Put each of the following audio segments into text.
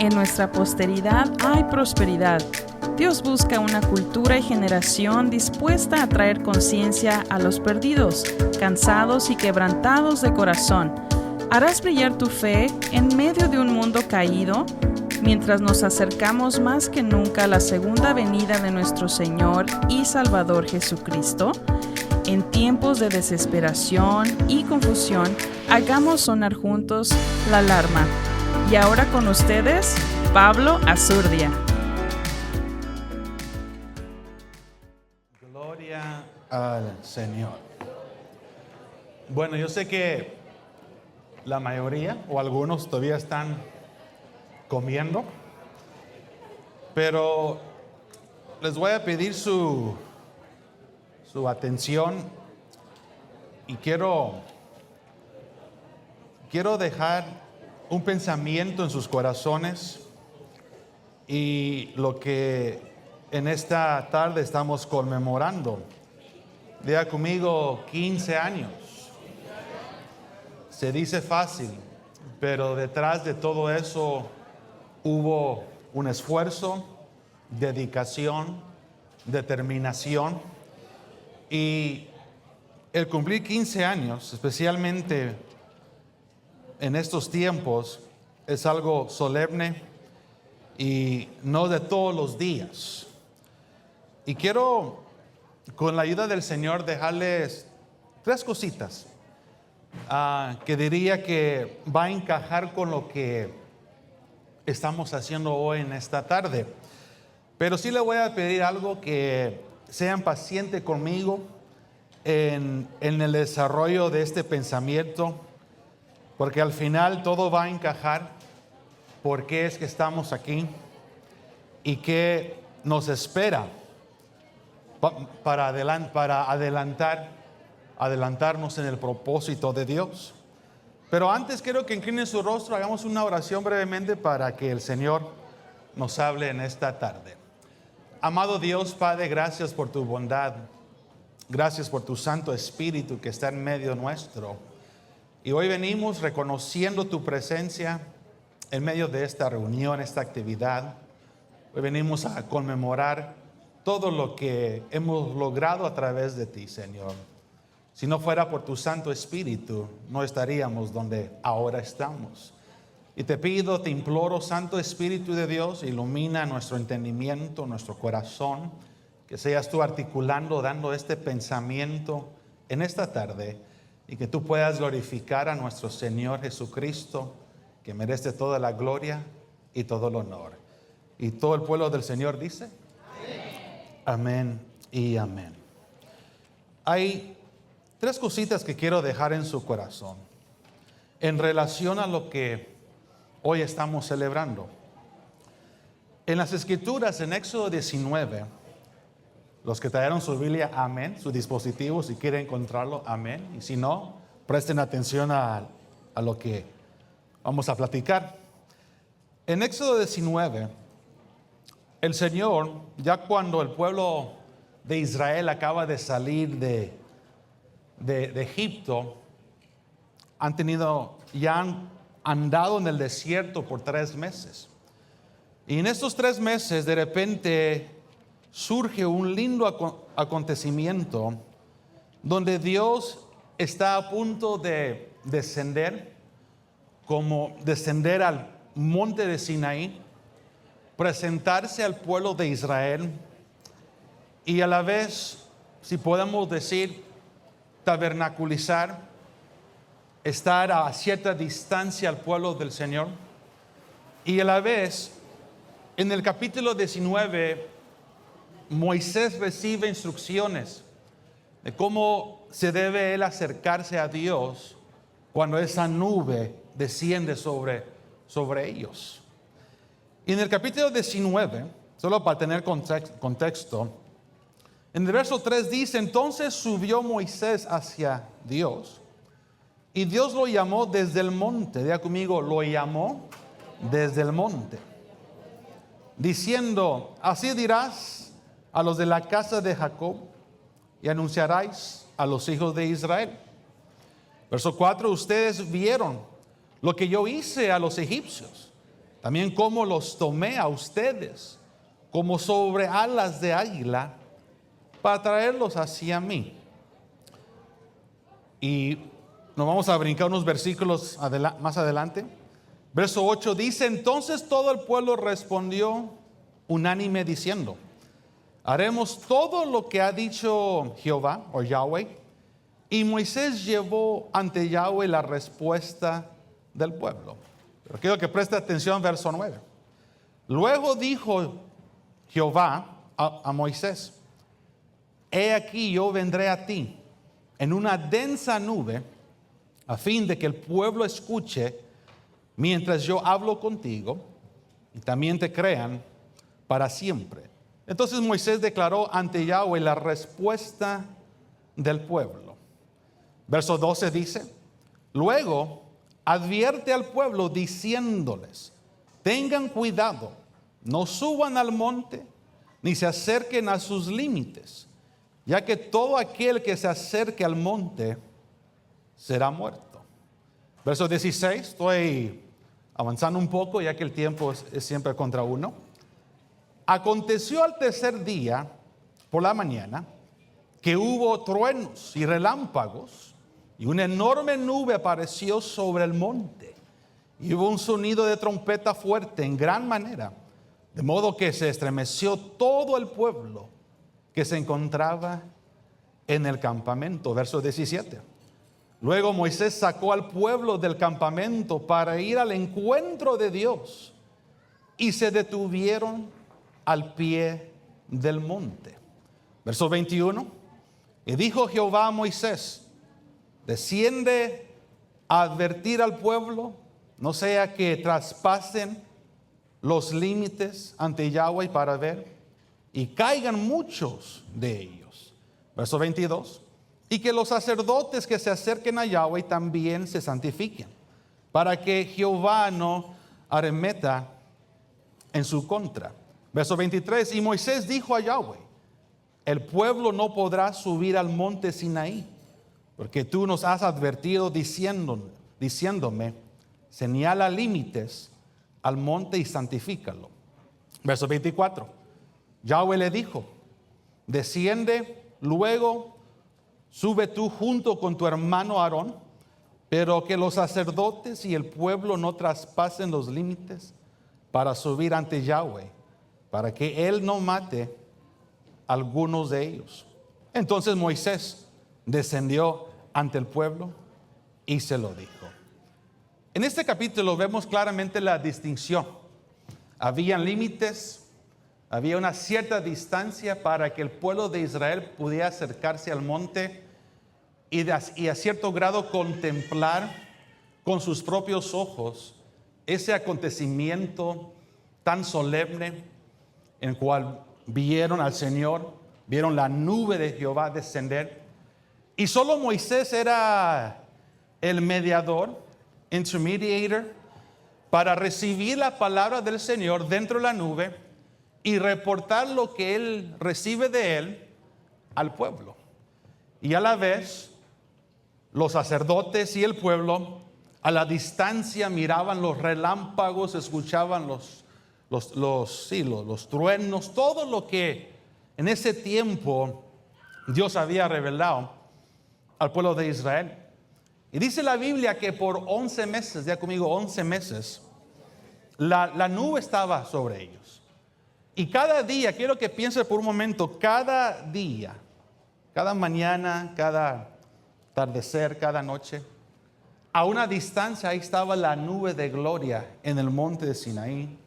En nuestra posteridad hay prosperidad. Dios busca una cultura y generación dispuesta a traer conciencia a los perdidos, cansados y quebrantados de corazón. ¿Harás brillar tu fe en medio de un mundo caído? Mientras nos acercamos más que nunca a la segunda venida de nuestro Señor y Salvador Jesucristo, en tiempos de desesperación y confusión, hagamos sonar juntos la alarma. Y ahora con ustedes, Pablo Azurdia. Gloria al Señor. Bueno, yo sé que la mayoría o algunos todavía están comiendo, pero les voy a pedir su atención y quiero dejar un pensamiento en sus corazones y lo que en esta tarde estamos conmemorando. Diga conmigo, 15 años. Se dice fácil, pero detrás de todo eso hubo un esfuerzo, dedicación, determinación. Y el cumplir 15 años, especialmente en estos tiempos, es algo solemne y no de todos los días. Y quiero, con la ayuda del Señor, dejarles 3 cositas que diría que va a encajar con lo que estamos haciendo hoy en esta tarde. Pero sí le voy a pedir algo, que sean pacientes conmigo en el desarrollo de este pensamiento, porque al final todo va a encajar. ¿Por qué es que estamos aquí? ¿Y qué nos espera para adelantarnos en el propósito de Dios? Pero antes quiero que inclinen su rostro, hagamos una oración brevemente para que el Señor nos hable en esta tarde. Amado Dios, Padre, gracias por tu bondad. Gracias por tu Santo Espíritu que está en medio nuestro. Y hoy venimos reconociendo tu presencia en medio de esta reunión, esta actividad. Hoy venimos a conmemorar todo lo que hemos logrado a través de ti, Señor. Si no fuera por tu Santo Espíritu, no estaríamos donde ahora estamos. Y te pido, te imploro, Santo Espíritu de Dios, ilumina nuestro entendimiento, nuestro corazón, que seas tú articulando, dando este pensamiento en esta tarde, y que tú puedas glorificar a nuestro Señor Jesucristo, que merece toda la gloria y todo el honor. Y todo el pueblo del Señor dice: amén y amén. Hay 3 cositas que quiero dejar en su corazón en relación a lo que hoy estamos celebrando. En las Escrituras, en Éxodo 19, los que trajeron su Biblia, amén, su dispositivo, si quieren encontrarlo, amén. Y si no, presten atención a lo que vamos a platicar. En Éxodo 19, el Señor, ya cuando el pueblo de Israel acaba de salir de Egipto, han andado en el desierto por 3 meses. Y en estos 3 meses, de repente, surge un lindo acontecimiento donde Dios está a punto de descender al monte de Sinaí, presentarse al pueblo de Israel y a la vez, si podemos decir, tabernaculizar, estar a cierta distancia al pueblo del Señor. Y a la vez, en el capítulo 19, Moisés recibe instrucciones de cómo se debe él acercarse a Dios cuando esa nube desciende sobre ellos. Y en el capítulo 19, solo para tener contexto, en el verso 3 dice: entonces subió Moisés hacia Dios, y Dios lo llamó desde el monte. Diga conmigo, lo llamó desde el monte, diciendo: así dirás a los de la casa de Jacob, y anunciaráis a los hijos de Israel. Verso 4: ustedes vieron lo que yo hice a los egipcios también cómo los tomé a ustedes como sobre alas de águila para traerlos hacia mí. Y nos vamos a brincar unos versículos más adelante. Verso 8 dice: entonces todo el pueblo respondió unánime diciendo: haremos todo lo que ha dicho Jehová o Yahweh. Y Moisés llevó ante Yahweh la respuesta del pueblo. Pero quiero que preste atención, verso 9. Luego dijo Jehová a Moisés: he aquí yo vendré a ti en una densa nube, a fin de que el pueblo escuche mientras yo hablo contigo, y también te crean para siempre. Entonces Moisés declaró ante Yahweh la respuesta del pueblo. Verso 12 dice: luego advierte al pueblo diciéndoles: tengan cuidado, no suban al monte, ni se acerquen a sus límites, ya que todo aquel que se acerque al monte será muerto. Verso 16, estoy avanzando un poco, ya que el tiempo es siempre contra uno. Aconteció al tercer día, por la mañana, que hubo truenos y relámpagos, y una enorme nube apareció sobre el monte, y hubo un sonido de trompeta fuerte en gran manera, de modo que se estremeció todo el pueblo que se encontraba en el campamento. Verso 17. Luego Moisés sacó al pueblo del campamento para ir al encuentro de Dios, y se detuvieron al pie del monte. Verso 21. Y dijo Jehová a Moisés: desciende a advertir al pueblo, no sea que traspasen los límites ante Yahweh para ver, y caigan muchos de ellos. Verso 22. Y que los sacerdotes que se acerquen a Yahweh también se santifiquen, para que Jehová no arremeta en su contra. Verso 23. Y Moisés dijo a Yahweh: el pueblo no podrá subir al monte Sinaí, porque tú nos has advertido diciéndome: señala límites al monte y santifícalo. Verso 24. Yahweh le dijo: desciende luego, sube tú junto con tu hermano Aarón, pero que los sacerdotes y el pueblo no traspasen los límites para subir ante Yahweh, para que él no mate a algunos de ellos. Entonces Moisés descendió ante el pueblo y se lo dijo. En este capítulo vemos claramente la distinción. Habían límites, había una cierta distancia para que el pueblo de Israel pudiera acercarse al monte y a cierto grado contemplar con sus propios ojos ese acontecimiento tan solemne en el cual vieron al Señor, vieron la nube de Jehová descender, y solo Moisés era el mediador, intermediator, para recibir la palabra del Señor dentro de la nube y reportar lo que él recibe de él al pueblo. Y a la vez los sacerdotes y el pueblo a la distancia miraban los relámpagos, escuchaban los truenos, todo lo que en ese tiempo Dios había revelado al pueblo de Israel. Y dice la Biblia que por 11 meses, ya conmigo 11 meses, la nube estaba sobre ellos. Y cada día, quiero que piense por un momento, cada día, cada mañana, cada atardecer, cada noche, a una distancia ahí estaba la nube de gloria en el monte de Sinaí.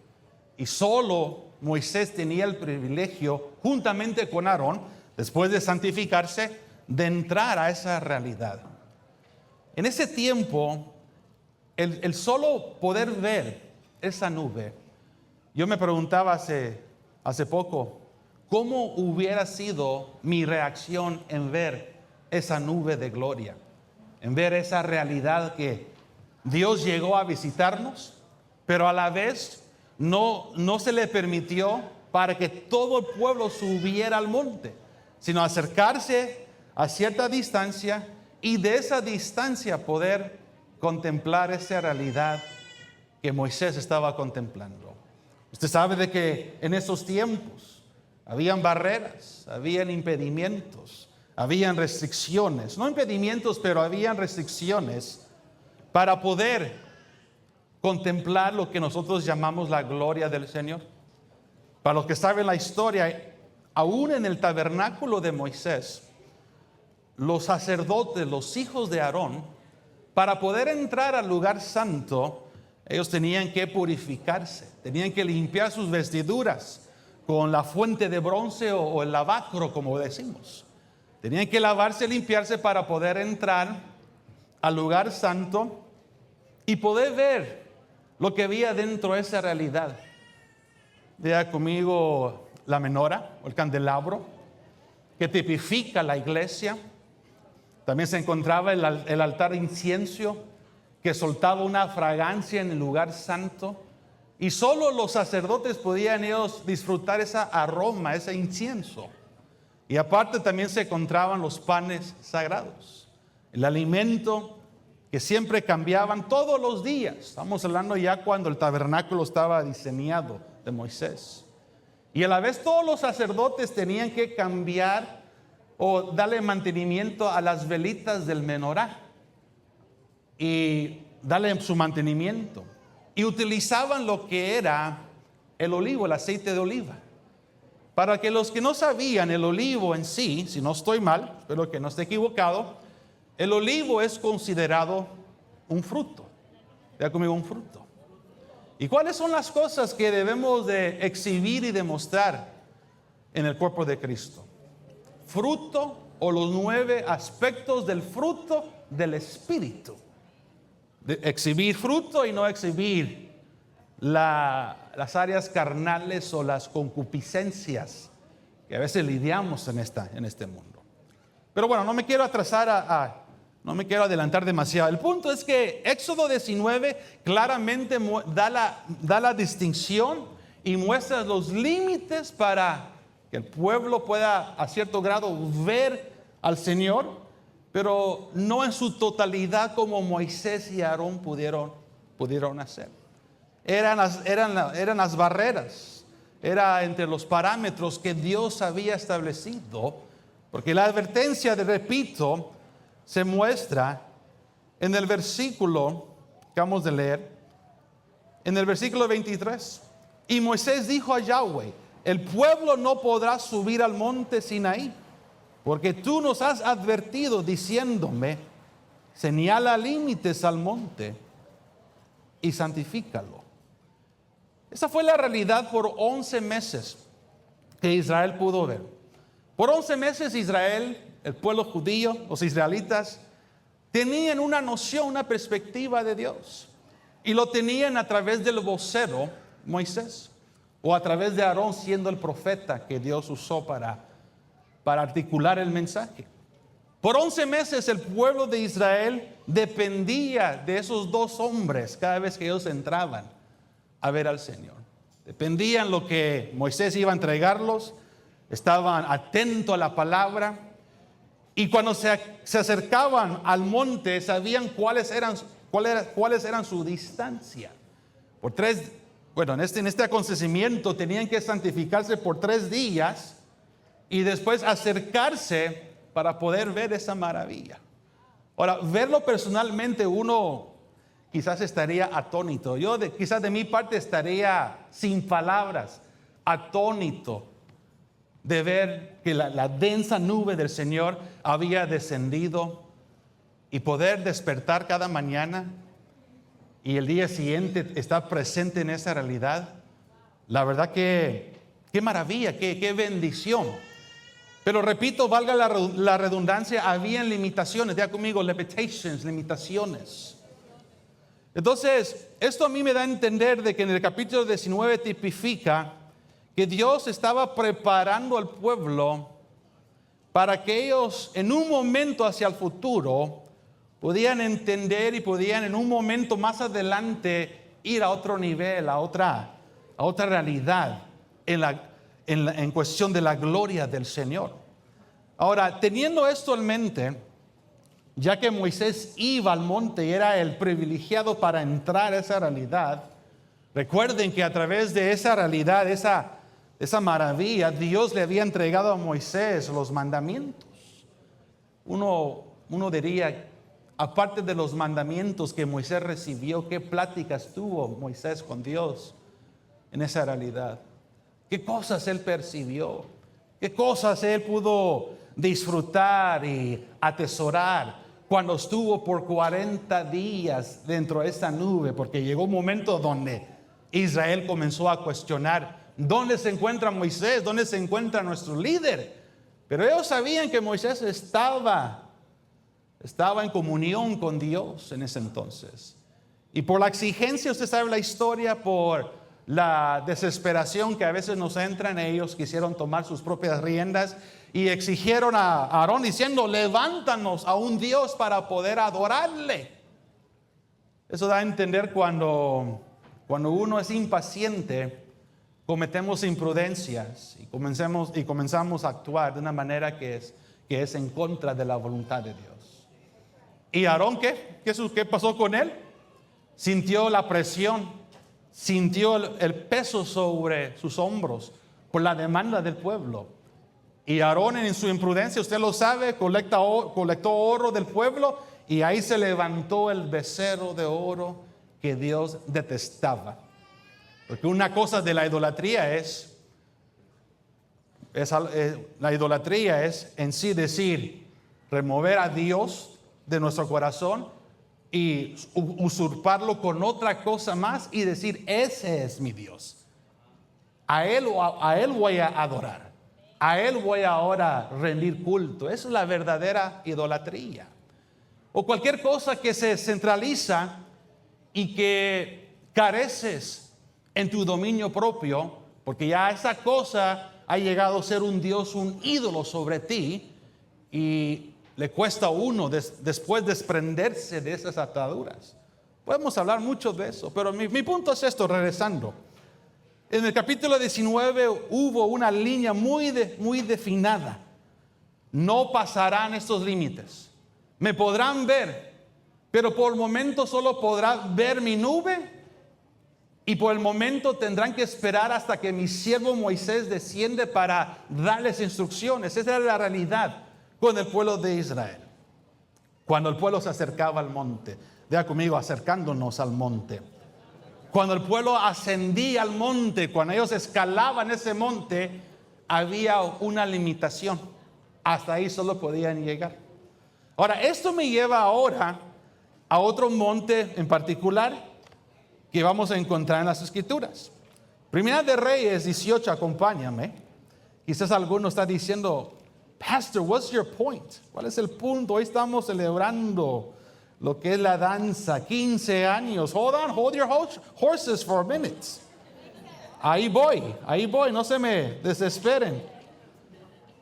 Y solo Moisés tenía el privilegio, juntamente con Aarón, después de santificarse, de entrar a esa realidad. En ese tiempo, el solo poder ver esa nube, yo me preguntaba hace poco, ¿cómo hubiera sido mi reacción en ver esa nube de gloria? En ver esa realidad que Dios llegó a visitarnos, pero a la vez no se le permitió para que todo el pueblo subiera al monte, sino acercarse a cierta distancia y de esa distancia poder contemplar esa realidad que Moisés estaba contemplando. Usted sabe de que en esos tiempos habían barreras, habían impedimentos, habían restricciones. No impedimentos, pero habían restricciones para poder contemplar lo que nosotros llamamos la gloria del Señor. Para los que saben la historia, aún en el tabernáculo de Moisés, los sacerdotes, los hijos de Aarón, para poder entrar al lugar santo, ellos tenían que purificarse, tenían que limpiar sus vestiduras con la fuente de bronce o el lavacro, como decimos. Tenían que lavarse, limpiarse para poder entrar al lugar santo y poder ver lo que había dentro de esa realidad. Vea conmigo la menorá o el candelabro que tipifica la iglesia. También se encontraba el altar de incienso que soltaba una fragancia en el lugar santo. Y solo los sacerdotes podían ellos disfrutar ese aroma, ese incienso. Y aparte también se encontraban los panes sagrados, el alimento que siempre cambiaban todos los días. Estamos hablando ya cuando el tabernáculo estaba diseñado de Moisés. Y a la vez todos los sacerdotes tenían que cambiar o darle mantenimiento a las velitas del menorá y darle su mantenimiento. Y utilizaban lo que era el olivo, el aceite de oliva. Para que los que no sabían, el olivo en sí, si no estoy mal, espero que no esté equivocado, el olivo es considerado un fruto. Vea conmigo, un fruto. ¿Y cuáles son las cosas que debemos de exhibir y demostrar en el cuerpo de Cristo? Fruto o los 9 aspectos del fruto del Espíritu. De exhibir fruto y no exhibir las áreas carnales o las concupiscencias que a veces lidiamos en este mundo. Pero bueno, no me quiero atrasar no me quiero adelantar demasiado. El punto es que Éxodo 19 claramente da la distinción y muestra los límites para que el pueblo pueda a cierto grado ver al Señor, pero no en su totalidad como Moisés y Aarón pudieron hacer. Eran las barreras, era entre los parámetros que Dios había establecido, porque la advertencia, repito, se muestra en el versículo que vamos a leer, en el versículo 23. Y Moisés dijo a Yahweh: el pueblo no podrá subir al monte Sinaí, porque tú nos has advertido diciéndome: señala límites al monte y santifícalo. Esa fue la realidad por 11 meses que Israel pudo ver. Por 11 meses Israel, el pueblo judío, los israelitas, tenían una noción, una perspectiva de Dios. Y lo tenían a través del vocero Moisés, o a través de Aarón, siendo el profeta que Dios usó para articular el mensaje. Por 11 meses el pueblo de Israel dependía de esos 2 hombres cada vez que ellos entraban a ver al Señor. Dependían lo que Moisés iba a entregarlos, estaban atentos a la palabra, y cuando se acercaban al monte sabían cuáles eran su distancia. En este acontecimiento tenían que santificarse por 3 días y después acercarse para poder ver esa maravilla. Ahora, verlo personalmente uno quizás estaría atónito. Quizás de mi parte estaría sin palabras, atónito de ver que la densa nube del Señor había descendido y poder despertar cada mañana y el día siguiente estar presente en esa realidad. La verdad que qué maravilla, qué bendición. Pero repito, valga la redundancia, habían limitaciones. Diga conmigo, limitaciones. Entonces, esto a mí me da a entender de que en el capítulo 19 tipifica que Dios estaba preparando al pueblo para que ellos en un momento hacia el futuro podían entender y podían en un momento más adelante ir a otro nivel, a otra realidad en cuestión de la gloria del Señor. Ahora, teniendo esto en mente, ya que Moisés iba al monte y era el privilegiado para entrar a esa realidad, recuerden que a través de esa realidad, esa maravilla, Dios le había entregado a Moisés los mandamientos. Uno diría, aparte de los mandamientos que Moisés recibió, ¿qué pláticas tuvo Moisés con Dios en esa realidad? ¿Qué cosas él percibió? ¿Qué cosas él pudo disfrutar y atesorar cuando estuvo por 40 días dentro de esta nube? Porque llegó un momento donde Israel comenzó a cuestionar: ¿dónde se encuentra Moisés? ¿Dónde se encuentra nuestro líder? Pero ellos sabían que Moisés estaba en comunión con Dios en ese entonces. Y por la exigencia, usted sabe la historia, por la desesperación que a veces nos entra en ellos, quisieron tomar sus propias riendas y exigieron a Aarón diciendo: levántanos a un Dios para poder adorarle. Eso da a entender cuando uno es impaciente, cometemos imprudencias y comenzamos a actuar de una manera que es en contra de la voluntad de Dios. ¿Y Aarón qué pasó con él? Sintió la presión, sintió el peso sobre sus hombros por la demanda del pueblo. Y Aarón, en su imprudencia, usted lo sabe, colectó oro del pueblo, y ahí se levantó el becerro de oro que Dios detestaba. Porque una cosa de la idolatría la idolatría es en sí decir, remover a Dios de nuestro corazón y usurparlo con otra cosa más y decir: ese es mi Dios. A él voy a adorar. A él voy ahora a rendir culto. Esa es la verdadera idolatría. O cualquier cosa que se centraliza y que careces en tu dominio propio, porque ya esa cosa ha llegado a ser un Dios, un ídolo sobre ti, y le cuesta a uno después desprenderse de esas ataduras. Podemos hablar mucho de eso, pero mi punto es esto, regresando. En el capítulo 19 hubo una línea muy definida. No pasarán estos límites. Me podrán ver, pero por el momento solo podrán ver mi nube. Y por el momento tendrán que esperar hasta que mi siervo Moisés desciende para darles instrucciones. Esa era la realidad con el pueblo de Israel. Cuando el pueblo se acercaba al monte, diga conmigo, acercándonos al monte. Cuando el pueblo ascendía al monte, cuando ellos escalaban ese monte, había una limitación. Hasta ahí solo podían llegar. Ahora, esto me lleva ahora a otro monte en particular que vamos a encontrar en las Escrituras. Primera de Reyes 18, acompáñame. Quizás alguno está diciendo: Pastor, what's your point? ¿Cuál es el punto? Hoy estamos celebrando lo que es la danza, 15 años. Hold your horses for a minute. Ahí voy, no se me desesperen.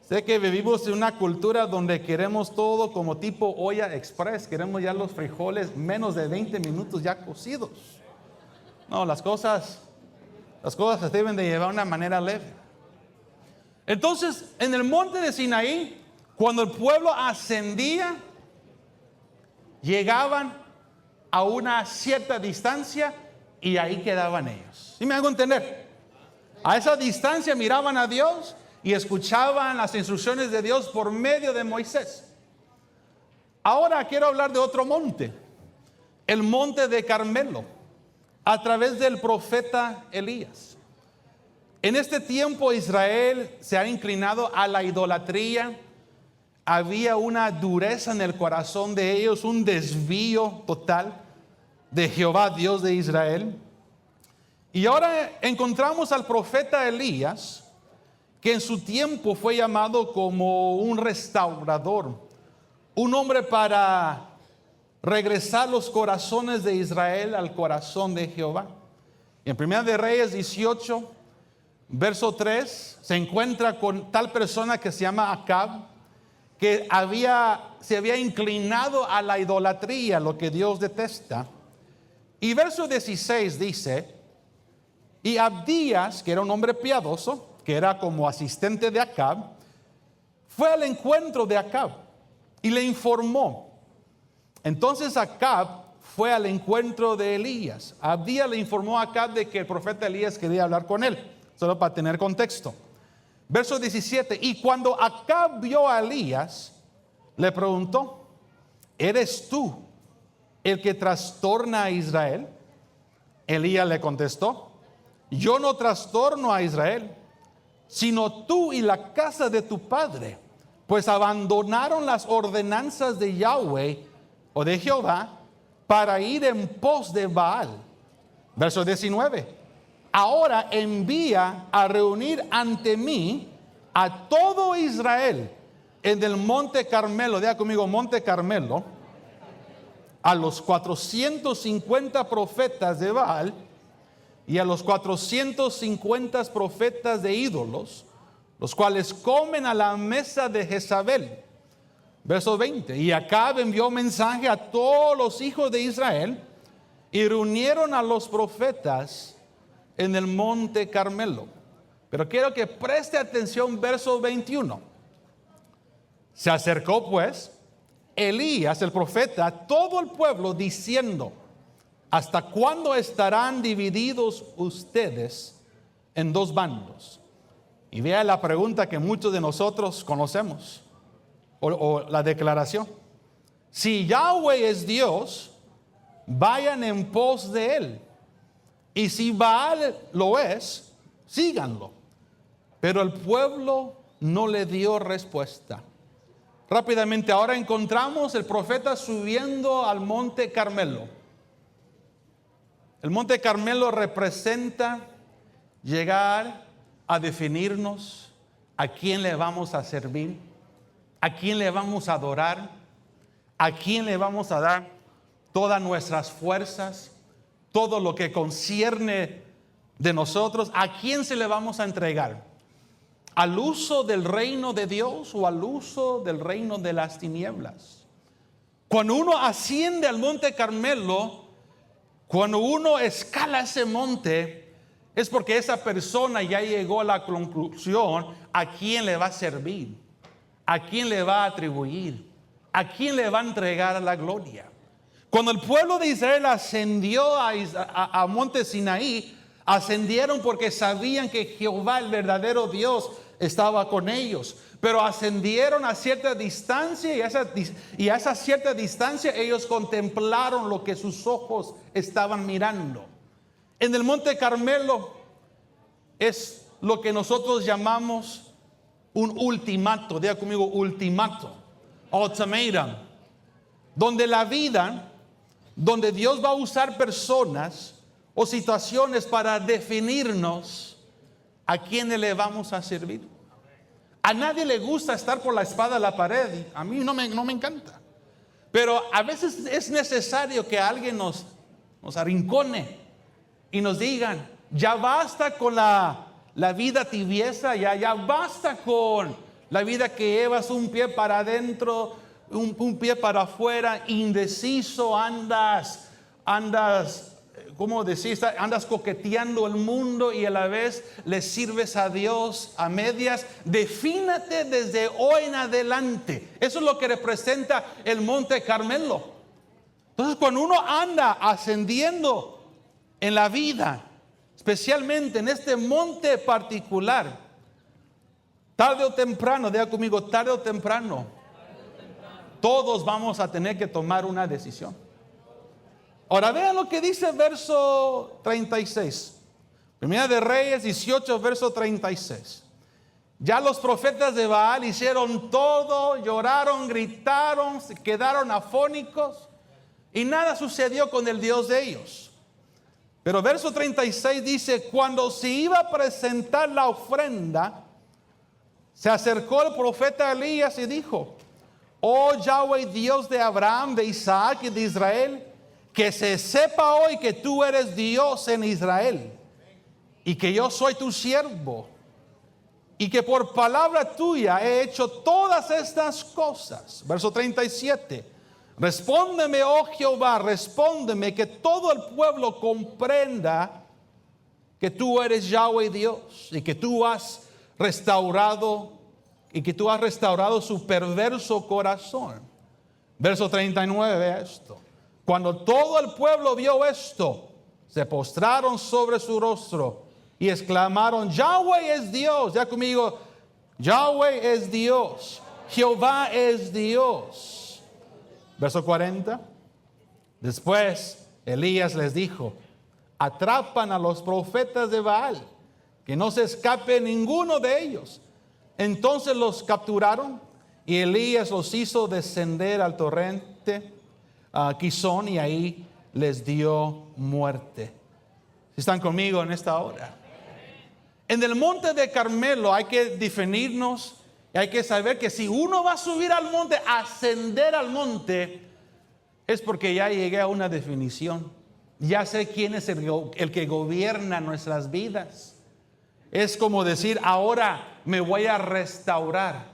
Sé que vivimos en una cultura donde queremos todo como tipo olla express. Queremos ya los frijoles menos de 20 minutos ya cocidos. No, las cosas se deben de llevar de una manera leve. Entonces, en el monte de Sinaí, cuando el pueblo ascendía, llegaban a una cierta distancia y ahí quedaban ellos. ¿Sí me hago entender? A esa distancia miraban a Dios y escuchaban las instrucciones de Dios por medio de Moisés. Ahora quiero hablar de otro monte, el monte de Carmelo, a través del profeta Elías. En este tiempo Israel se ha inclinado a la idolatría. Había una dureza en el corazón de ellos, un desvío total de Jehová, Dios de Israel. Y ahora encontramos al profeta Elías, que en su tiempo fue llamado como un restaurador, un hombre para regresar los corazones de Israel al corazón de Jehová. Y en 1 de Reyes 18, verso 3, se encuentra con tal persona que se llama Acab, que se había inclinado a la idolatría, lo que Dios detesta. Y verso 16 dice: y Abdías, que era un hombre piadoso, que era como asistente de Acab, fue al encuentro de Acab y le informó: Entonces Acab fue al encuentro de Elías. Abdías le informó a Acab de que el profeta Elías quería hablar con él, solo para tener contexto. Verso 17, y cuando Acab vio a Elías, le preguntó, ¿eres tú el que trastorna a Israel? Elías le contestó, yo no trastorno a Israel, sino tú y la casa de tu padre, pues abandonaron las ordenanzas de Yahweh o de Jehová para ir en pos de Baal. Verso 19. Ahora envía a reunir ante mí a todo Israel en el monte Carmelo. Diga conmigo, monte Carmelo. A los 450 profetas de Baal y a los 450 profetas de ídolos, los cuales comen a la mesa de Jezabel. Verso 20. Y Acab envió mensaje a todos los hijos de Israel y reunieron a los profetas en el monte Carmelo. Pero quiero que preste atención, verso 21. Se acercó pues Elías el profeta a todo el pueblo diciendo, ¿hasta cuándo estarán divididos ustedes en dos bandos? Y vea la pregunta que muchos de nosotros conocemos, o la declaración. Si Yahweh es Dios, vayan en pos de él. Y si Baal lo es, síganlo. Pero el pueblo no le dio respuesta. Rápidamente ahora encontramos el profeta subiendo al monte Carmelo. El monte Carmelo representa llegar a definirnos a quién le vamos a servir, a quién le vamos a adorar, a quién le vamos a dar todas nuestras fuerzas, todo lo que concierne de nosotros, a quién se le vamos a entregar. ¿Al uso del reino de Dios o al uso del reino de las tinieblas? Cuando uno asciende al monte Carmelo, cuando uno escala ese monte, es porque esa persona ya llegó a la conclusión a quién le va a servir, a quién le va a atribuir, a quién le va a entregar la gloria. Cuando el pueblo de Israel ascendió a monte Sinaí, ascendieron porque sabían que Jehová, el verdadero Dios, estaba con ellos. Pero ascendieron a cierta distancia y a esa cierta distancia ellos contemplaron lo que sus ojos estaban mirando. En el monte Carmelo es lo que nosotros llamamos un ultimato. Diga conmigo, ultimato, ultimatum, donde la vida, donde Dios va a usar personas o situaciones para definirnos a quiénes le vamos a servir. A nadie le gusta estar por la espada a la pared. A mí no me encanta. Pero a veces es necesario que alguien nos arrincone y nos digan, ya basta con la vida tibieza, ya basta con la vida que llevas un pie para adentro, un pie para afuera, indeciso, andas, ¿cómo decís? Andas coqueteando el mundo y a la vez le sirves a Dios a medias. Defínate desde hoy en adelante. Eso es lo que representa el monte Carmelo. Entonces, cuando uno anda ascendiendo en la vida, especialmente en este monte particular, tarde o temprano, diga conmigo, tarde o temprano, todos vamos a tener que tomar una decisión. Ahora vean lo que dice verso 36. Primera de Reyes 18, verso 36. Ya los profetas de Baal hicieron todo, lloraron, gritaron, se quedaron afónicos y nada sucedió con el Dios de ellos. Pero verso 36 dice, cuando se iba a presentar la ofrenda, se acercó el profeta Elías y dijo, oh Yahweh, Dios de Abraham, de Isaac y de Israel, que se sepa hoy que tú eres Dios en Israel y que yo soy tu siervo y que por palabra tuya he hecho todas estas cosas. Verso 37. Respóndeme, oh Jehová, respóndeme, que todo el pueblo comprenda que tú eres Yahweh Dios y que tú has restaurado su perverso corazón. Verso 39, vea esto. Cuando todo el pueblo vio esto, se postraron sobre su rostro y exclamaron: Yahweh es Dios. Ya conmigo, Yahweh es Dios. Jehová es Dios. Verso 40. Después Elías les dijo: atrapan a los profetas de Baal, que no se escape ninguno de ellos. Entonces los capturaron y Elías los hizo descender al torrente Quizón y ahí les dio muerte. Si están conmigo en esta hora. En el monte de Carmelo hay que definirnos y hay que saber que si uno va a subir al monte, ascender al monte, es porque ya llegué a una definición. Ya sé quién es el que gobierna nuestras vidas. Es como decir: ahora me voy a restaurar.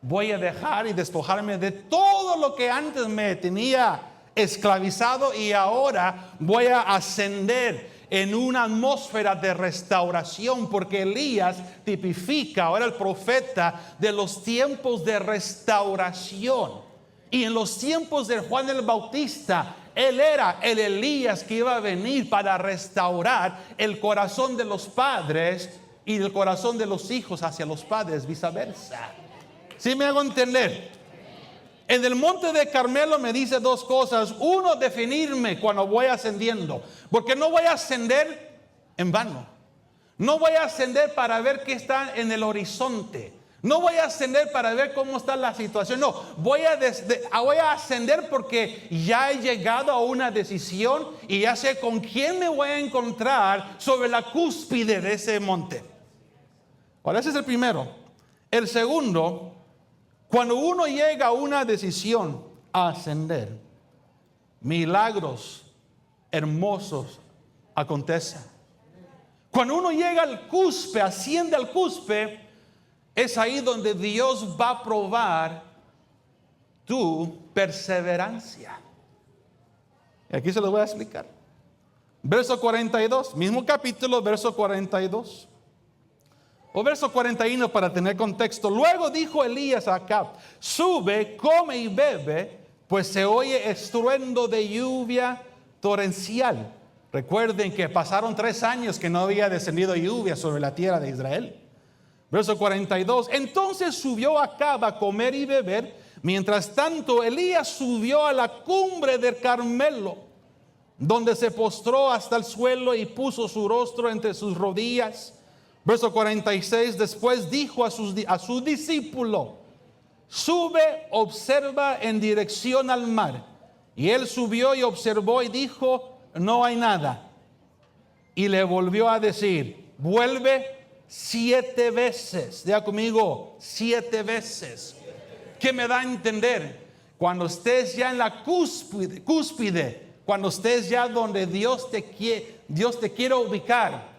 Voy a dejar y despojarme de todo lo que antes me tenía esclavizado y ahora voy a ascender en una atmósfera de restauración, porque Elías tipifica ahora el profeta de los tiempos de restauración. Y en los tiempos de Juan el Bautista, él era el Elías que iba a venir para restaurar el corazón de los padres y el corazón de los hijos hacia los padres, viceversa. ¿Sí me hago entender? En el monte de Carmelo me dice dos cosas. Uno, definirme cuando voy ascendiendo, porque no voy a ascender en vano. No voy a ascender para ver qué está en el horizonte. No voy a ascender para ver cómo está la situación. No, voy a ascender porque ya he llegado a una decisión y ya sé con quién me voy a encontrar sobre la cúspide de ese monte. Ahora, ese es el primero. El segundo, cuando uno llega a una decisión a ascender, milagros hermosos acontecen. Cuando uno llega al cuspe, asciende al cuspe, es ahí donde Dios va a probar tu perseverancia. Y aquí se lo voy a explicar. Verso 42, mismo capítulo, verso 42. O verso 41 para tener contexto. Luego dijo Elías a Acab: sube, come y bebe, pues se oye estruendo de lluvia torrencial. Recuerden que pasaron 3 años que no había descendido lluvia sobre la tierra de Israel. Verso 42. Entonces subió Acab a comer y beber. Mientras tanto, Elías subió a la cumbre del Carmelo, donde se postró hasta el suelo y puso su rostro entre sus rodillas. Verso 46. Después dijo a su discípulo: sube, observa en dirección al mar. Y él subió y observó y dijo: no hay nada. Y le volvió a decir: vuelve 7 veces. Diga conmigo: 7 veces. ¿Qué me da a entender? Cuando estés ya en la cúspide, cuando estés ya donde Dios te quiere ubicar,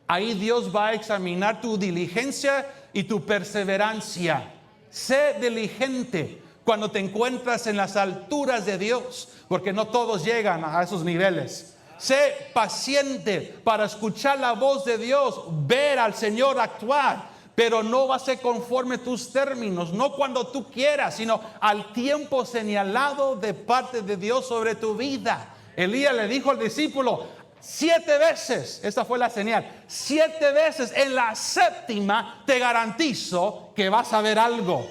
ahí Dios va a examinar tu diligencia y tu perseverancia. Sé diligente cuando te encuentras en las alturas de Dios, porque no todos llegan a esos niveles. Sé paciente para escuchar la voz de Dios, ver al Señor actuar, pero no va a ser conforme tus términos, no cuando tú quieras, sino al tiempo señalado de parte de Dios sobre tu vida. Elías le dijo al discípulo: 7 veces, esta fue la señal, 7 veces, en la 7ª te garantizo que vas a ver algo.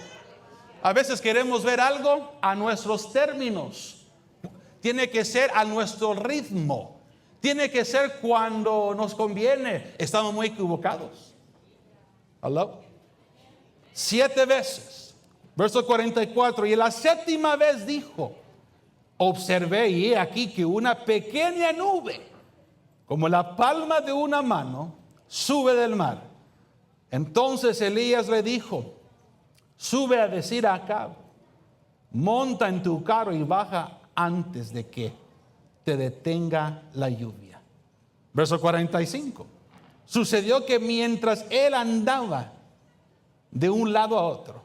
A veces queremos ver algo a nuestros términos, tiene que ser a nuestro ritmo, tiene que ser cuando nos conviene. Estamos muy equivocados. ¿Aló? 7 veces. Verso 44. Y la 7ª vez dijo: observé y he aquí que una pequeña nube, como la palma de una mano, sube del mar. Entonces Elías le dijo: sube a decir a Acab: monta en tu carro y baja antes de que te detenga la lluvia. Verso 45. Sucedió que mientras él andaba de un lado a otro,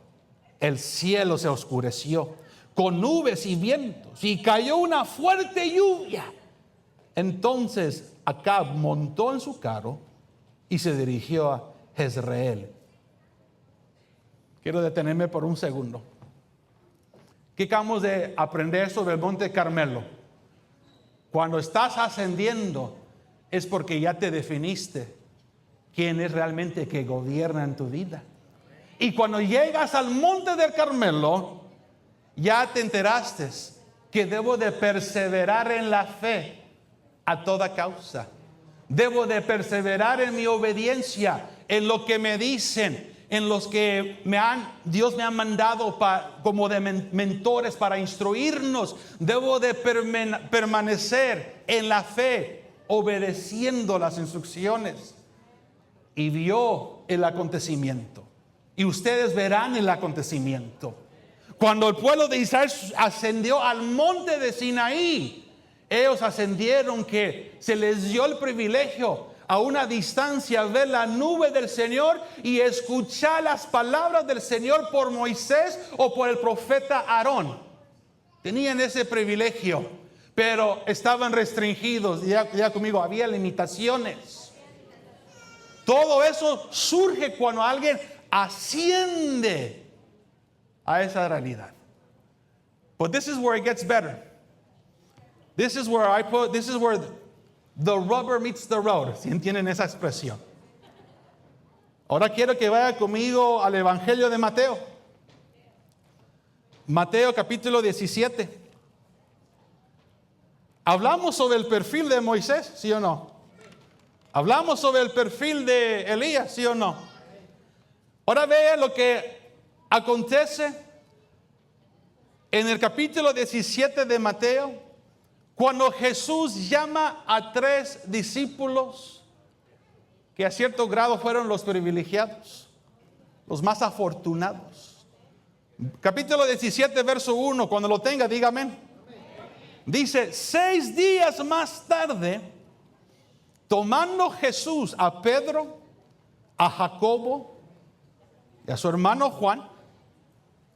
el cielo se oscureció con nubes y vientos y cayó una fuerte lluvia. Entonces Acab montó en su carro y se dirigió a Jezreel. Quiero detenerme por un segundo. ¿Qué acabamos de aprender sobre el Monte Carmelo? Cuando estás ascendiendo es porque ya te definiste quién es realmente que gobierna en tu vida. Y cuando llegas al Monte del Carmelo, ya te enteraste que debo de perseverar en la fe a toda causa. Debo de perseverar en mi obediencia, en lo que me dicen, en los que Dios me ha mandado como de mentores para instruirnos. Debo de permanecer en la fe, obedeciendo las instrucciones. Y vio el acontecimiento. Y ustedes verán el acontecimiento. Cuando el pueblo de Israel ascendió al monte de Sinaí, ellos ascendieron, que se les dio el privilegio a una distancia ver la nube del Señor y escuchar las palabras del Señor por Moisés o por el profeta Aarón. Tenían ese privilegio, pero estaban restringidos. Ya conmigo, había limitaciones. Todo eso surge cuando alguien asciende a esa realidad. But this is where it gets better. This is where the rubber meets the road. ¿Sí entienden esa expresión? Ahora quiero que vaya conmigo al Evangelio de Mateo. Mateo capítulo 17. Hablamos sobre el perfil de Moisés, ¿sí o no? Hablamos sobre el perfil de Elías, ¿sí o no? Ahora vea lo que acontece en el capítulo 17 de Mateo, cuando Jesús llama a 3 discípulos que a cierto grado fueron los privilegiados, los más afortunados. Capítulo 17, verso 1, cuando lo tenga, dígame. Dice: 6 días más tarde, tomando Jesús a Pedro, a Jacobo y a su hermano Juan,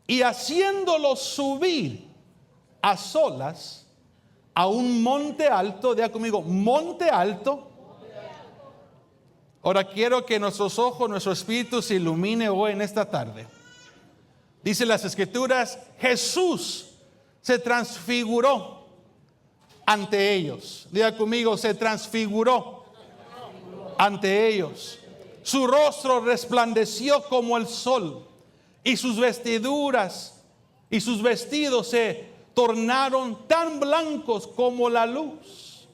y haciéndolos subir a solas a un monte alto, diga conmigo, monte alto. Ahora quiero que nuestros ojos, nuestro espíritu se ilumine hoy en esta tarde. Dice las Escrituras: Jesús se transfiguró ante ellos. Diga conmigo, se transfiguró ante ellos. Su rostro resplandeció como el sol, y sus vestiduras y sus vestidos se tornaron tan blancos como la luz.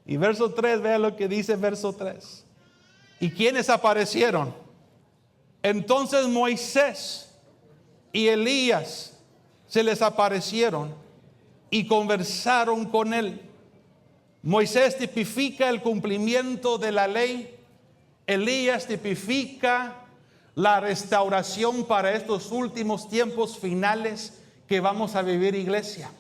Y verso 3, vea lo que dice verso 3. ¿Y quiénes aparecieron? Entonces Moisés y Elías se les aparecieron y conversaron con él. Moisés tipifica el cumplimiento de la ley. Elías tipifica la restauración para estos últimos tiempos finales que vamos a vivir, iglesia.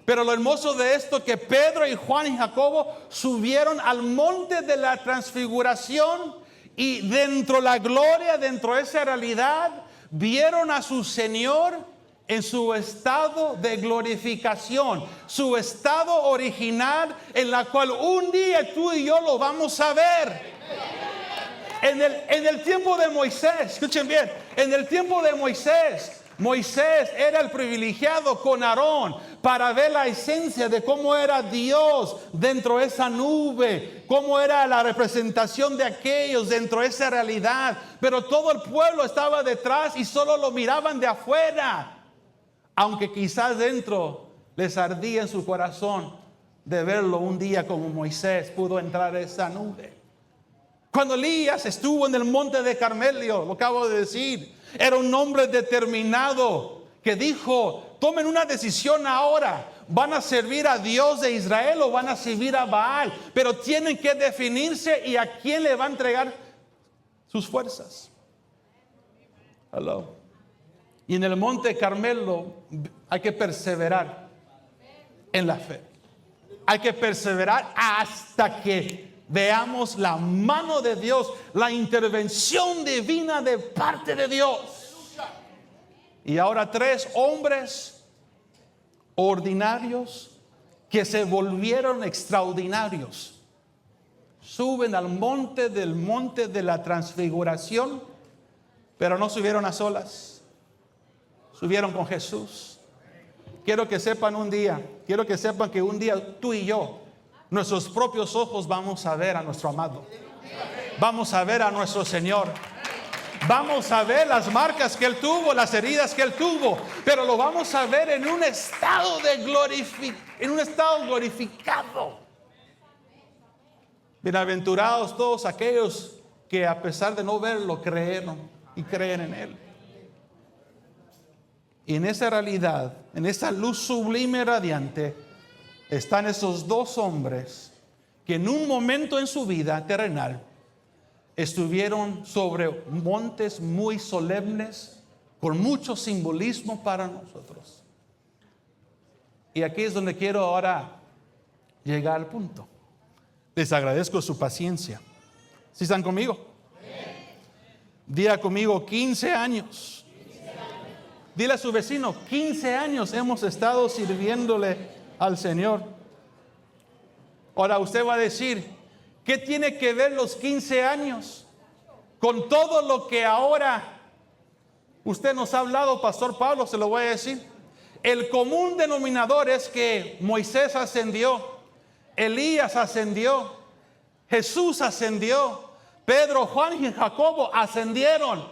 Pero lo hermoso de esto, que Pedro y Juan y Jacobo subieron al monte de la transfiguración, y dentro de la gloria, dentro de esa realidad, vieron a su Señor en su estado de glorificación, su estado original, en la cual un día tú y yo lo vamos a ver. En el tiempo de Moisés, escuchen bien, en el tiempo de Moisés era el privilegiado con Aarón para ver la esencia de cómo era Dios dentro de esa nube, cómo era la representación de aquellos dentro de esa realidad. Pero todo el pueblo estaba detrás y solo lo miraban de afuera, aunque quizás dentro les ardía en su corazón de verlo un día como Moisés pudo entrar a esa nube. Cuando Elías estuvo en el monte de Carmelo, lo acabo de decir, era un hombre determinado que dijo: tomen una decisión ahora, ¿van a servir a Dios de Israel o van a servir a Baal? Pero tienen que definirse y a quién le va a entregar sus fuerzas. Hello. Y en el monte Carmelo hay que perseverar en la fe. Hay que perseverar hasta que veamos la mano de Dios, la intervención divina de parte de Dios. Y ahora 3 hombres ordinarios que se volvieron extraordinarios suben al monte de la transfiguración, pero no subieron a solas, subieron con Jesús. quiero que sepan que un día tú y yo, nuestros propios ojos vamos a ver a nuestro amado. Vamos a ver a nuestro Señor. Vamos a ver las marcas que Él tuvo, las heridas que Él tuvo, pero lo vamos a ver en un estado glorificado. Bienaventurados todos aquellos que a pesar de no verlo, creyeron y creen en Él. Y en esa realidad, en esa luz sublime y radiante, están esos dos hombres que en un momento en su vida terrenal estuvieron sobre montes muy solemnes, con mucho simbolismo para nosotros. Y aquí es donde quiero ahora llegar al punto. Les agradezco su paciencia. ¿Sí están conmigo? Diga conmigo, 15 años. Dile a su vecino, 15 años hemos estado sirviéndole al Señor. Ahora usted va a decir, ¿qué tiene que ver los 15 años con todo lo que ahora usted nos ha hablado, Pastor Pablo? Se lo voy a decir. El común denominador es que Moisés ascendió, Elías ascendió, Jesús ascendió, Pedro, Juan y Jacobo ascendieron.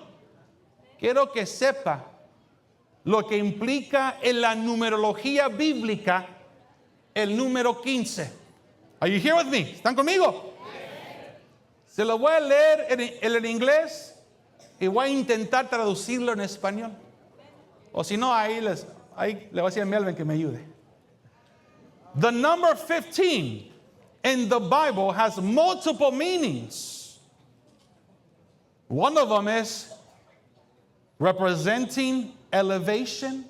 Quiero que sepa lo que implica en la numerología bíblica el número 15. Are you here with me? ¿Están conmigo? Se lo voy a leer en inglés y voy a intentar traducirlo en español. O si no, ahí le voy a decir a Melvin que me ayude. The number 15 in the Bible has multiple meanings. One of them is representing elevation,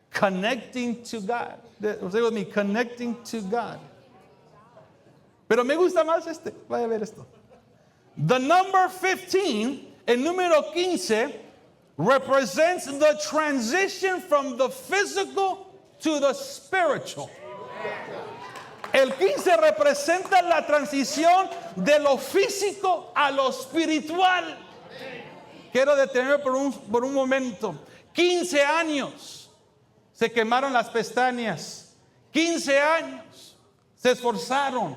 connecting to God. Say with me, connecting to God. Pero me gusta más este. Vaya a ver esto. The number 15, el número 15, represents the transition from the physical to the spiritual. El 15 representa la transición de lo físico a lo espiritual. Quiero detenerme por un momento. 15 años se quemaron las pestañas. 15 años se esforzaron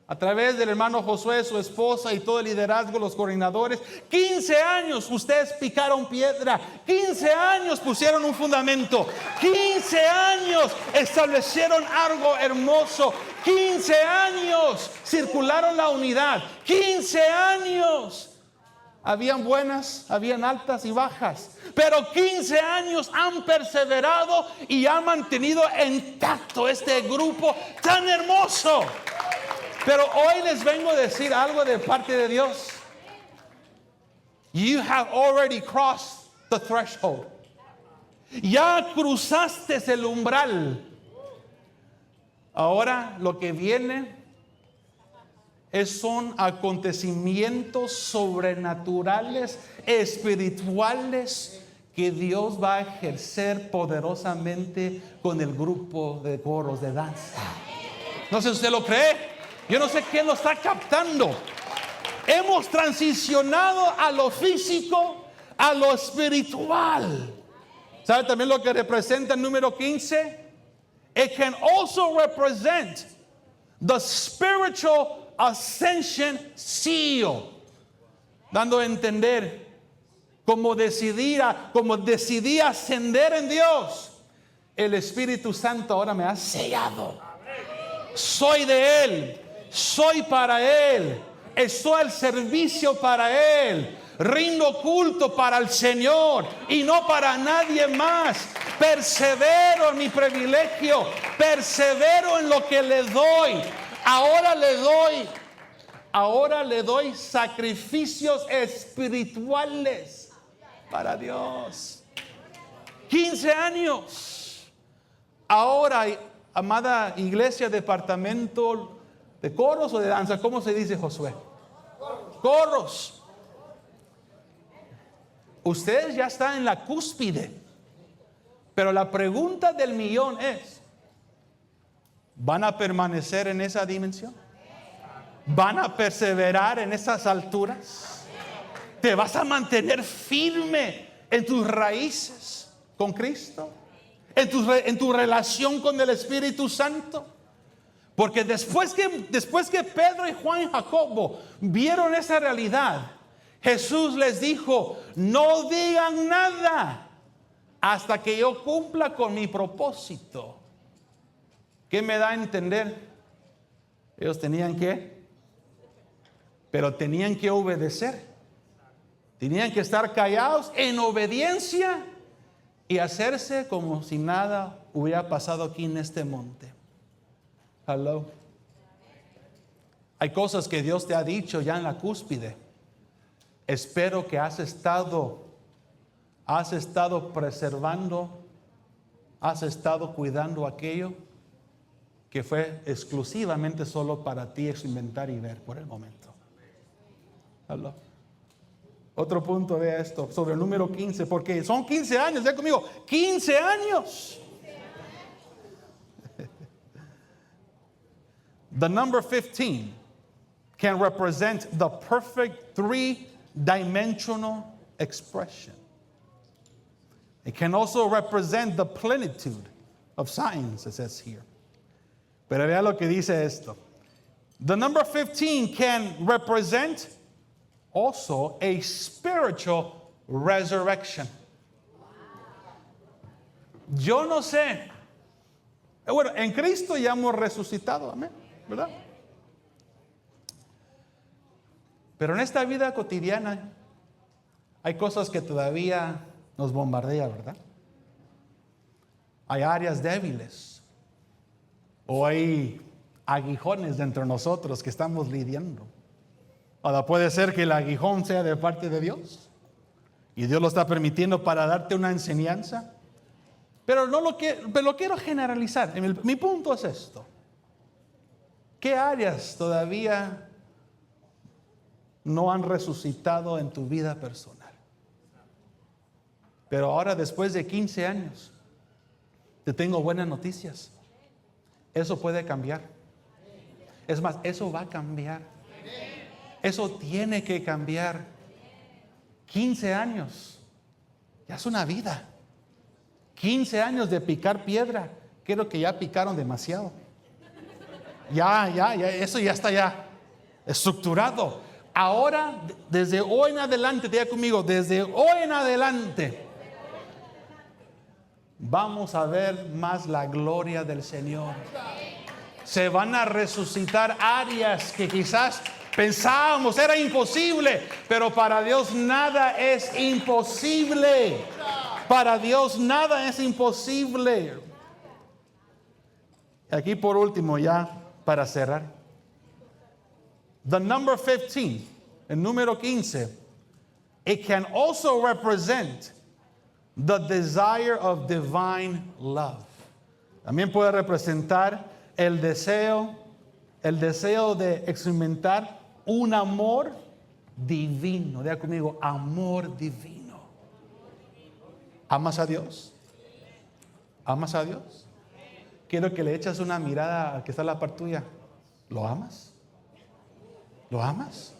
a través del hermano Josué, su esposa y todo el liderazgo, los coordinadores. 15 años ustedes picaron piedra. 15 años pusieron un fundamento. 15 años establecieron algo hermoso. 15 años circularon la unidad. 15 años. Habían buenas, habían altas y bajas, pero 15 años han perseverado y han mantenido intacto este grupo tan hermoso. Pero hoy les vengo a decir algo de parte de Dios. You have already crossed the threshold. Ya cruzaste el umbral. Ahora lo que viene son acontecimientos sobrenaturales, espirituales, que Dios va a ejercer poderosamente con el grupo de coros de danza. No sé si usted lo cree. Yo no sé quién lo está captando. Hemos transicionado a lo físico, a lo espiritual. ¿Sabe también lo que representa el número 15? It can also represent the spiritual ascension seal, dando a entender como decidí ascender en Dios, el Espíritu Santo ahora me ha sellado. Soy de Él, soy para Él, estoy al servicio para Él, rindo culto para el Señor y no para nadie más. Persevero en mi privilegio, persevero en lo que le doy. Ahora le doy sacrificios espirituales para Dios. 15 años. Ahora, amada iglesia, departamento de coros o de danza, ¿cómo se dice, Josué? Coros. Ustedes ya están en la cúspide. Pero la pregunta del millón es: ¿van a permanecer en esa dimensión? ¿Van a perseverar en esas alturas? ¿Te vas a mantener firme en tus raíces con Cristo? en tu relación con el Espíritu Santo. Porque después que Pedro y Juan y Jacobo vieron esa realidad, Jesús les dijo: no digan nada hasta que yo cumpla con mi propósito. ¿Qué me da a entender? Ellos tenían que, pero tenían que obedecer. Tenían que estar callados en obediencia y hacerse como si nada hubiera pasado aquí en este monte. Hello. Hay cosas que Dios te ha dicho ya en la cúspide. Espero que has estado preservando, has estado cuidando aquello que fue exclusivamente solo para ti experimentar y ver por el momento. Hello. Otro punto de esto, sobre el número 15, porque son 15 años, ya conmigo, 15 años. The number 15 can represent the perfect three-dimensional expression. It can also represent the plenitude of science, it says here. Pero vea lo que dice esto. The number 15 can represent also a spiritual resurrection. Yo no sé. Bueno, en Cristo ya hemos resucitado, amén, ¿verdad? Pero en esta vida cotidiana hay cosas que todavía nos bombardean, ¿verdad? Hay áreas débiles o hay aguijones dentro de nosotros que estamos lidiando. Ahora puede ser que el aguijón sea de parte de Dios y Dios lo está permitiendo para darte una enseñanza, pero lo quiero generalizar. Mi punto es esto: ¿qué áreas todavía no han resucitado en tu vida personal? Pero ahora, después de 15 años, te tengo buenas noticias. Eso puede cambiar. Es más, eso va a cambiar. Eso tiene que cambiar. 15 años. Ya es una vida. 15 años de picar piedra. Creo que ya picaron demasiado. Ya, eso ya está ya estructurado. Ahora, desde hoy en adelante, diga conmigo, desde hoy en adelante, vamos a ver más la gloria del Señor. Se van a resucitar áreas que quizás pensábamos era imposible, pero para Dios nada es imposible. Para Dios nada es imposible. Aquí por último, ya para cerrar, the number 15, el número 15, it can also represent the desire of divine love. También puede representar el deseo de experimentar un amor divino. Diga conmigo, amor divino. ¿Amas a Dios? ¿Amas a Dios? Quiero que le eches una mirada al que está a la par tuya. ¿Lo amas? ¿Lo amas?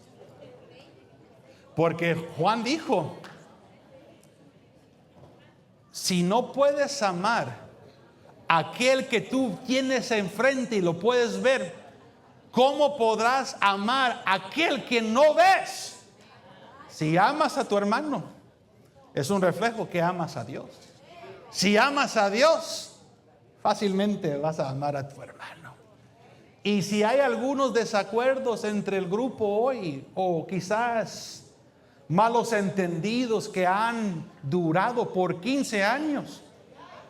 Porque Juan dijo: si no puedes amar a aquel que tú tienes enfrente y lo puedes ver, ¿cómo podrás amar a aquel que no ves? Si amas a tu hermano, es un reflejo que amas a Dios. Si amas a Dios, fácilmente vas a amar a tu hermano. Y si hay algunos desacuerdos entre el grupo hoy, o quizás malos entendidos que han durado por 15 años,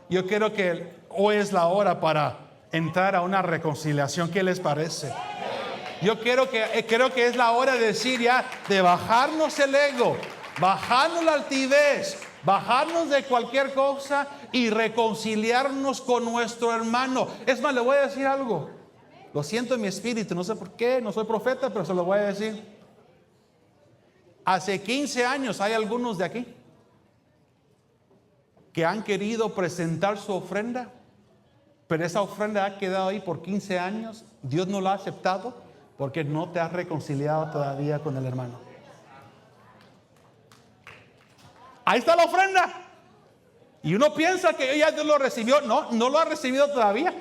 yo creo que hoy es la hora para entrar a una reconciliación. ¿Qué les parece? Yo creo que es la hora de decir ya, de bajarnos el ego, bajarnos la altivez, bajarnos de cualquier cosa y reconciliarnos con nuestro hermano. Es más, le voy a decir algo. Lo siento en mi espíritu, no sé por qué, no soy profeta, pero se lo voy a decir. Hace 15 años hay algunos de aquí que han querido presentar su ofrenda, pero esa ofrenda ha quedado ahí por 15 años. Dios no la ha aceptado porque no te has reconciliado todavía con el hermano. Ahí está la ofrenda. Y uno piensa que ya Dios lo recibió. No, no lo ha recibido todavía.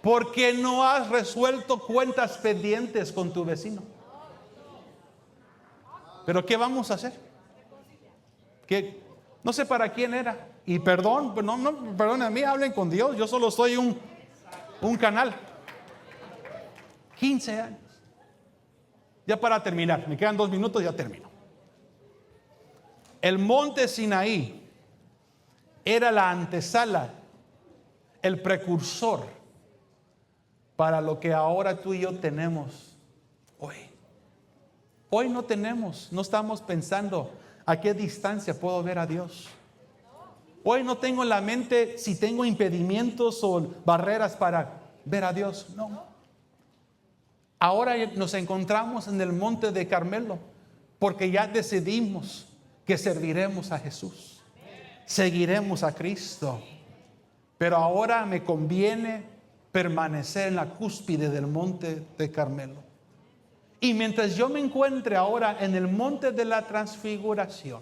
Porque no has resuelto cuentas pendientes con tu vecino. Pero ¿qué vamos a hacer? Que no sé para quién era. Y perdón, perdón a mí, hablen con Dios. Yo solo soy un canal. 15 años. Ya para terminar, me quedan 2 minutos, ya termino. El monte Sinaí era la antesala, el precursor para lo que ahora tú y yo tenemos hoy. Hoy no estamos pensando a qué distancia puedo ver a Dios. Hoy no tengo en la mente si tengo impedimentos o barreras para ver a Dios. No. Ahora nos encontramos en el monte de Carmelo porque ya decidimos que serviremos a Jesús. Seguiremos a Cristo. Pero ahora me conviene permanecer en la cúspide del monte de Carmelo. Y mientras yo me encuentre ahora en el monte de la transfiguración,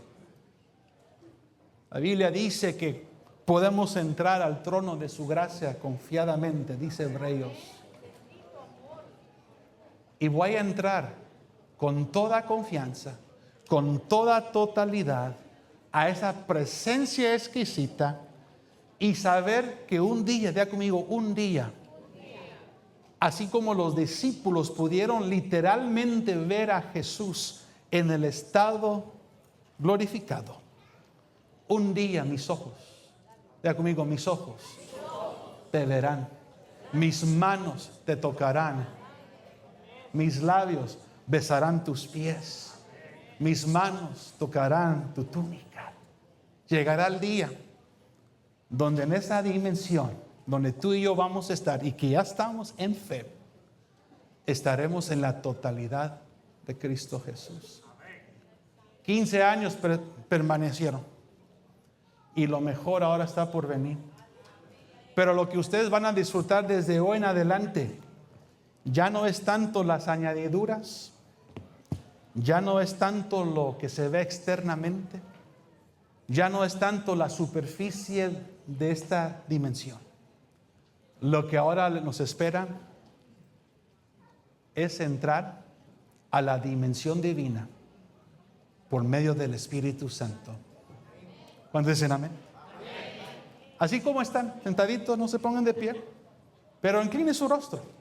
la Biblia dice que podemos entrar al trono de su gracia confiadamente, dice Hebreos. Y voy a entrar con toda confianza, con toda totalidad a esa presencia exquisita y saber que un día, diga conmigo, un día, así como los discípulos pudieron literalmente ver a Jesús en el estado glorificado, un día mis ojos, diga conmigo, mis ojos te verán, mis manos te tocarán, mis labios besarán tus pies, mis manos tocarán tu túnica. Llegará el día donde en esa dimensión, donde tú y yo vamos a estar y que ya estamos en fe, estaremos en la totalidad de Cristo Jesús. 15 años permanecieron y lo mejor ahora está por venir. Pero lo que ustedes van a disfrutar desde hoy en adelante ya no es tanto las añadiduras, ya no es tanto lo que se ve externamente, ya no es tanto la superficie de esta dimensión. Lo que ahora nos espera es entrar a la dimensión divina por medio del Espíritu Santo. ¿Cuántos dicen amén? Así como están sentaditos, no se pongan de pie, pero inclinen su rostro.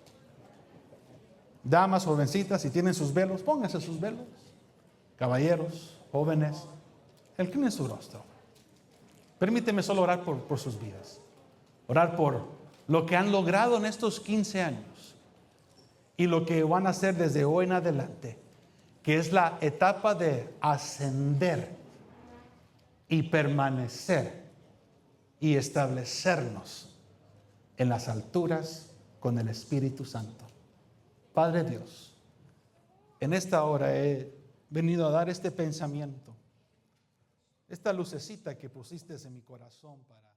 Damas, jovencitas, si tienen sus velos, pónganse sus velos. Caballeros, jóvenes, inclinen su rostro. Permíteme solo orar por sus vidas. Orar por lo que han logrado en estos 15 años y lo que van a hacer desde hoy en adelante, que es la etapa de ascender y permanecer y establecernos en las alturas con el Espíritu Santo. Padre Dios, en esta hora he venido a dar este pensamiento, esta lucecita que pusiste en mi corazón para